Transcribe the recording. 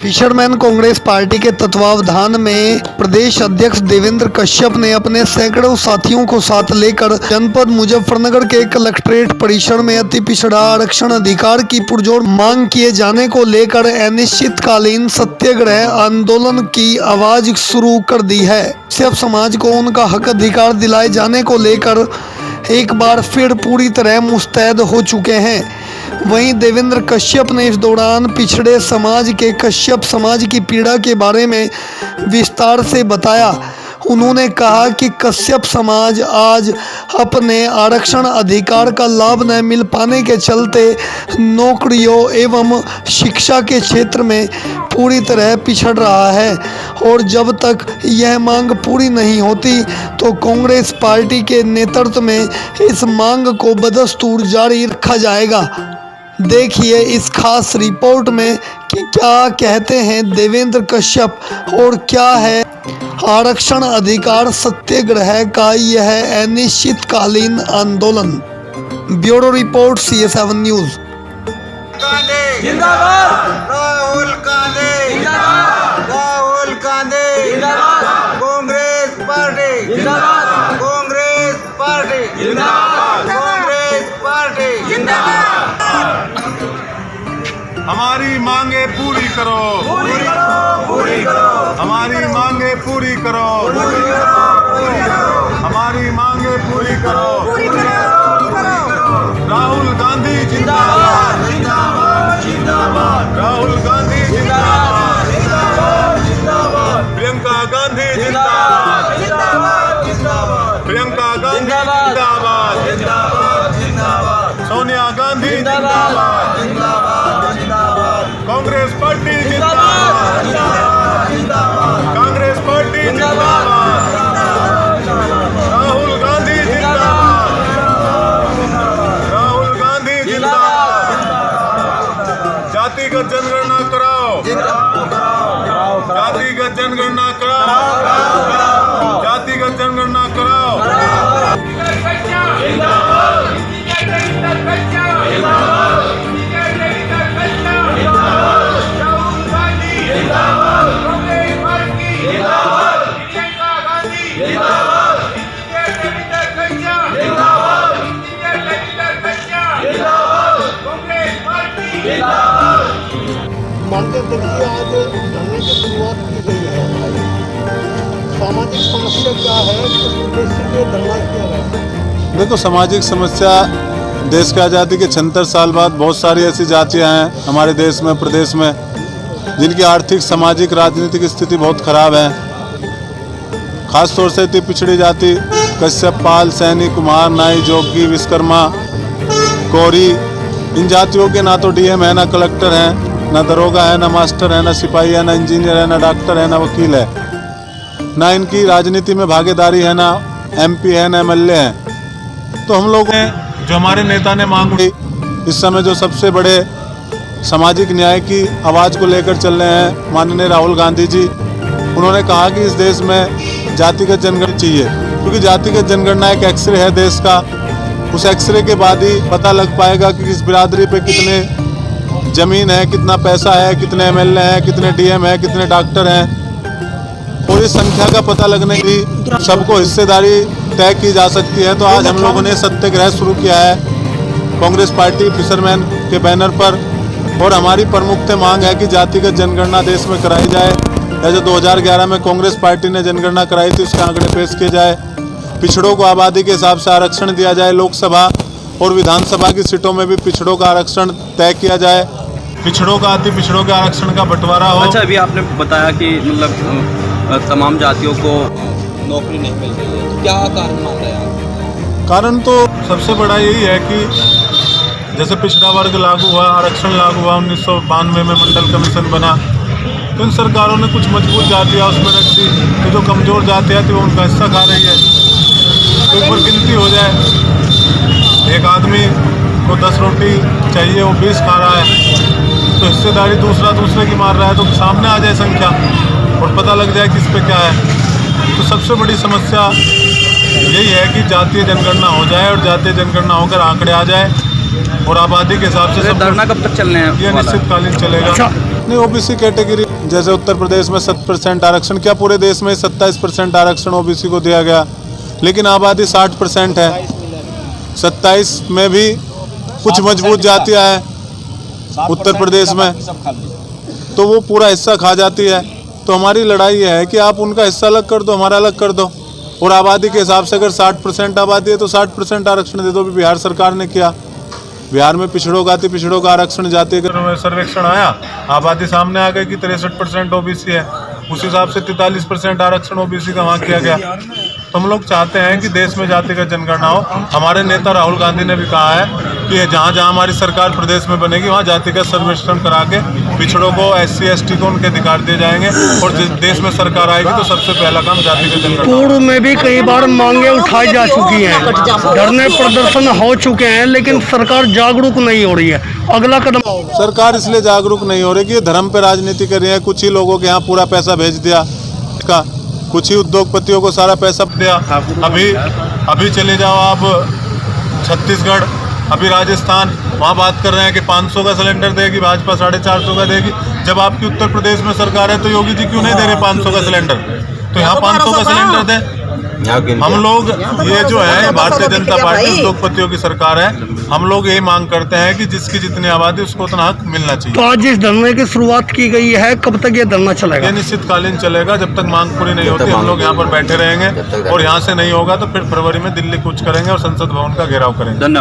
Fisherman Congress party के तत्वावधान में प्रदेश अध्यक्ष देवेंद्र कश्यप ने अपने सैकड़ों साथियों को साथ लेकर जनपद मुजफ्फरनगर के कलेक्ट्रेट परिसर में अति पिछड़ा आरक्षण अधिकार की पुरजोर मांग किए जाने को लेकर अनिश्चितकालीन सत्याग्रह आंदोलन की आवाज शुरू कर दी है। कश्यप समाज को उनका हक अधिकार दिलाए जाने को लेकर एक बार फिर पूरी तरह मुस्तैद हो चुके हैं। वहीं देवेंद्र कश्यप ने इस दौरान पिछड़े समाज के कश्यप समाज की पीड़ा के बारे में विस्तार से बताया। उन्होंने कहा कि कश्यप समाज आज अपने आरक्षण अधिकार का लाभ न मिल पाने के चलते नौकरियों एवं शिक्षा के क्षेत्र में पूरी तरह पिछड़ रहा है और जब तक यह मांग पूरी नहीं होती तो कांग्रेस पार्टी के नेतृत्व में इस मांग को बदस्तूर जारी रखा जाएगा। देखिए इस खास रिपोर्ट में कि क्या कहते हैं देवेंद्र कश्यप और क्या है आरक्षण अधिकार सत्याग्रह का यह अनिश्चितकालीन आंदोलन। Bureau report CS7 news. Rahul Gandhi Rahul Gandhi Congress party Congress party Congress party. हमारी मांगे पूरी करो, पूरी करो, हमारी मांगे पूरी करो, हमारी मांगे पूरी करो। राहुल गांधी जिंदाबाद, जिंदाबाद, राहुल गांधी जिंदाबाद, प्रियंका गांधी जिंदाबाद, प्रियंका गांधी जिंदाबाद, सोनिया गांधी जिंदाबाद, कांग्रेस पार्टी जिंदाबाद, कांग्रेस पार्टी जिंदाबाद, राहुल गांधी जिंदाबाद, राहुल गांधी जिंदाबाद। जातिगत जनगणना कराओ, जातिगत जनगणना कराओ, जातिगत जनगणना कराओ। मानते देखिए आज धरने की शुरुआत की गई है। सामाजिक समस्या क्या है, किस उद्देश्य से धरना किया गया? देखो, सामाजिक समस्या देश की आज़ादी के 76 साल बाद बहुत सारी ऐसी जातियां हैं हमारे देश में, प्रदेश में, जिनकी आर्थिक, सामाजिक, राजनीतिक स्थिति बहुत खराब है। खास तौर से इतनी पिछड़ी जाति कश्यप, पाल, सैनी, कुमार, नाई, जोगी, विश्वकर्मा, गौरी, इन जातियों के ना तो DM है, ना कलेक्टर हैं, ना दरोगा है, ना मास्टर है, ना सिपाही है, ना इंजीनियर है, ना डॉक्टर है, ना वकील है, ना इनकी राजनीति में भागीदारी है, ना MP है, ना MLA है। तो हम लोग जो हमारे नेता ने मांग उठी, इस समय जो सबसे बड़े सामाजिक न्याय की आवाज़ को लेकर चल रहे हैं माननीय राहुल गांधी जी, उन्होंने कहा कि इस देश में जातिगत जनगणना चाहिए, क्योंकि जातिगत जनगणना एक एक्सरे है देश का। उस एक्सरे के बाद ही पता लग पाएगा कि किस बिरादरी पे कितने ज़मीन है, कितना पैसा है, कितने MLA हैं, कितने DM हैं, कितने डॉक्टर हैं, और इस संख्या का पता लगने की सबको हिस्सेदारी तय की जा सकती है। तो आज हम लोगों ने सत्याग्रह शुरू किया है कांग्रेस पार्टी फिशरमैन के बैनर पर, और हमारी प्रमुख मांग है कि जातिगत जनगणना देश में कराई जाए। या जो 2011 में कांग्रेस पार्टी ने जनगणना कराई थी उसके आंकड़े पेश किए जाए। पिछड़ों को आबादी के हिसाब से आरक्षण दिया जाए। लोकसभा और विधानसभा की सीटों में भी पिछड़ों का आरक्षण तय किया जाए। पिछड़ों का, अति पिछड़ों के आरक्षण का बंटवारा हो। अच्छा, अभी आपने बताया कि मतलब तमाम जातियों को नौकरी नहीं मिल रही है, तो क्या कारण मान रहे हैं? कारण तो सबसे बड़ा यही है कि जैसे पिछड़ा वर्ग लागू हुआ, आरक्षण लागू हुआ 1992 में, मंडल कमीशन बना, तो इन सरकारों ने कुछ मजबूत जातियाँ उसमें रख दी, तो जो कमज़ोर जातियाँ थी वो उनका हिस्सा खा रही है। तो एक बार गिनती हो जाए, एक आदमी को 10 रोटी चाहिए, वो 20 खा रहा है, तो हिस्सेदारी दूसरा दूसरे की मार रहा है, तो सामने आ जाए संख्या और पता लग जाए किस पे क्या है। तो सबसे बड़ी समस्या यही है कि जातीय जनगणना हो जाए और जातीय जनगणना होकर आंकड़े आ जाए और आबादी के हिसाब से सब धरना कब तक चलने हैं? ये निश्चितकालीन चलेगा। नहीं, OBC कैटेगरी जैसे उत्तर प्रदेश में 7% आरक्षण, क्या पूरे देश में 27% आरक्षण ओबीसी को दिया गया? लेकिन आबादी 60% है। 27 में भी कुछ मजबूत जातियाँ हैं उत्तर प्रदेश में, तो वो पूरा हिस्सा खा जाती है। तो हमारी लड़ाई ये है कि आप उनका हिस्सा अलग कर दो, हमारा अलग कर दो, और आबादी के हिसाब से अगर 60% आबादी है तो 60% आरक्षण दे दो। भी बिहार सरकार ने किया, बिहार में पिछड़ों का अति पिछड़ों का आरक्षण जाति का सर्वेक्षण आया, आबादी सामने आ गई कि 63% ओबीसी है, उस हिसाब से 43% आरक्षण ओबीसी का वहाँ किया गया। तो हम लोग चाहते हैं कि देश में जातिगत जनगणना हो। हमारे नेता राहुल गांधी ने भी कहा है कि जहाँ जहाँ हमारी सरकार प्रदेश में बनेगी वहाँ जातिगत सर्वेक्षण करा के पिछड़ों को, SC ST को उनके अधिकार दिए जाएंगे, और जिस देश में सरकार आएगी तो सबसे पहला काम जातिगत जनगणना। पूर्व में भी कई बार मांगे उठाई जा चुकी हैं, धरने प्रदर्शन हो चुके हैं, लेकिन सरकार जागरूक नहीं हो रही है। अगला कदम सरकार इसलिए जागरूक नहीं हो रही कि ये धर्म पे राजनीति कर रही है। कुछ ही लोगों के यहाँ पूरा पैसा भेज दिया का, कुछ ही उद्योगपतियों को सारा पैसा दिया। अभी चले जाओ आप छत्तीसगढ़, अभी राजस्थान, वहाँ बात कर रहे हैं कि 500 का सिलेंडर देगी भाजपा, 450 का देगी। जब आपकी उत्तर प्रदेश में सरकार है तो योगी जी क्यों नहीं दे रहे 500 का सिलेंडर? तो यहाँ 500 का सिलेंडर दें। हम लोग ये जो है भारतीय जनता पार्टी उद्योगपतियों की सरकार है, हम लोग यही मांग करते हैं कि जिसकी जितनी आबादी उसको उतना हक मिलना चाहिए। तो आज इस धरने की शुरुआत की गई है, कब तक ये धरना चलेगा? ये निश्चितकालीन चलेगा, जब तक मांग पूरी नहीं होती हम लोग यहाँ पर बैठे रहेंगे, और यहाँ से नहीं होगा तो फिर फरवरी में दिल्ली कूच करेंगे और संसद भवन का घेराव करेंगे। धन्यवाद।